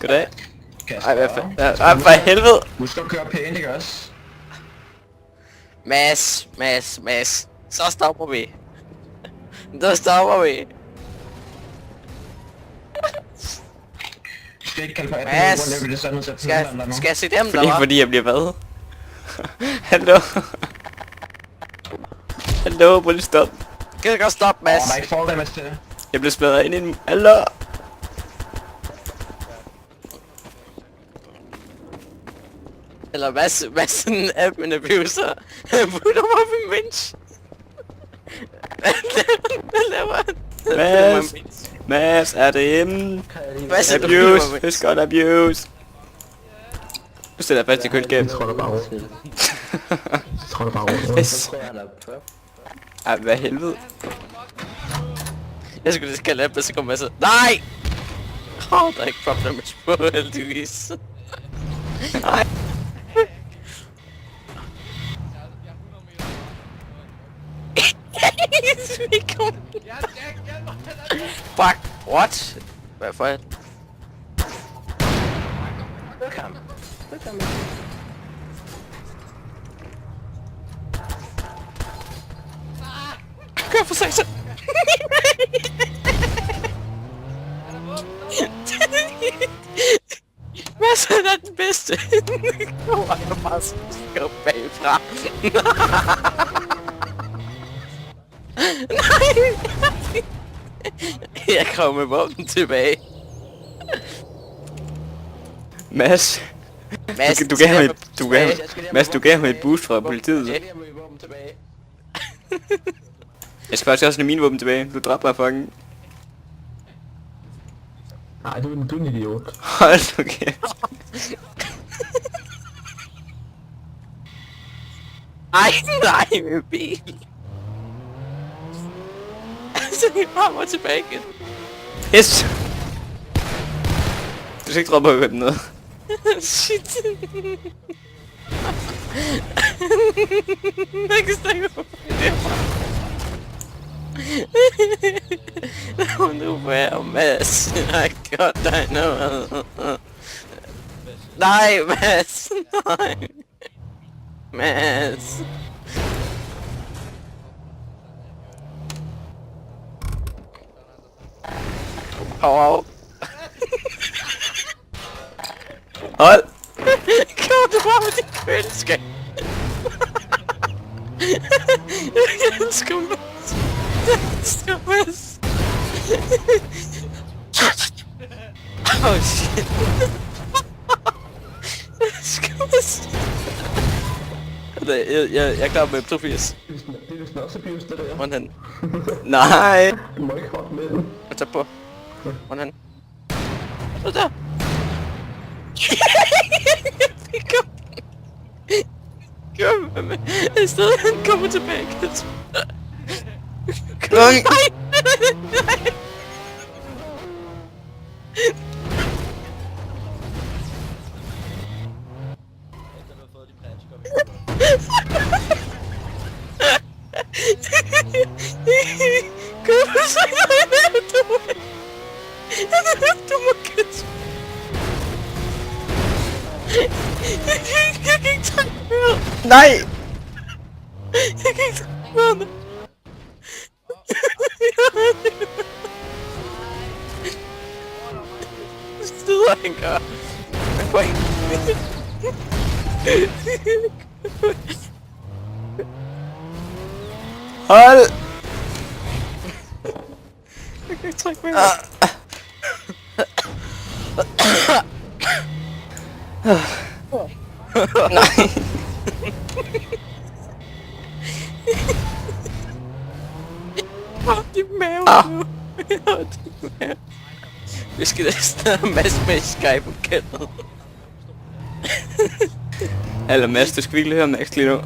Goddag. Kasper. Ej, hvad fanden? Ej, for helvede. Husk at køre pænt, ikke også? Mads. Så stopper vi. Så stopper vi. Du skal ikke kalde for 18 Mads, minutter, hvor det sådan noget til at Skal jeg se dem, der var? Fordi jeg bliver hvad? Hallo? Hallo, prøv lige stop. Kan du godt stoppe, Mads? der er ikke forhold damage til det. Jeg blev smadret ind i en... Hallo? Eller hvad sådan en admin abuser? Putter mig op i bench. Hvad laver han? Mads, er det hjemme? Hvad så du Abuse, husk godt abuse. Nu sætter jeg fast i køleskabet. Jeg tror du bare rundt. Jeg tror du bare rundt. Yes. Ej, hvad helvede? Jeg skulle lige skal lade, så kommer Mads. Nej! Der er ikke prop damage på, heldigvis. Nej. Fuck, what? Hvad for et? Kør for sekser! Hvad så er den bedste? Hvor er jeg bare skrevet bagfra? Nej! Jeg kommer med våben tilbage. Mads. Mads, Du gav mig et boost fra politiet. Jeg skal faktisk også have mine våben tilbage. Du dræbte mig fucking. Nej, du er en idiot. Hold nu kæft. Nej, min bil. Så jeg kommer tilbage igen. Pis. Du skal ikke droppe på den noget. Shit. Jeg kan snakke om det. Nu være Mads. Jeg godt dig noget. Nej, Mads. Nej. Mads. Hov. Hold. Kom du bare med dit køleskab. Jeg elsker Mads. Jeg elsker Mads. Oh shit. Jeg elsker Mads. Jeg er klar med 82. Det er vist også abuse, det der. Hvordan han? Nej. Du må ikke hoppe med den. Jeg tager på. Hvordan han? Hvad der? Kom. Kom med. I stedet han kommer tilbage. Kom. Nej. Kom så. Du må kæft. Jeg kan ikke trække mere. Nej. Jeg kan ikke trække mere. Det steder han gør. Han går ikke. Hold. Jeg kan ikke trække mere. Nej. Hold din mave nu. Hold din mave. Vi skal næsten have Mads med i Skype-kaldet. Eller Mads, du skal virkelig høre Max lige nu.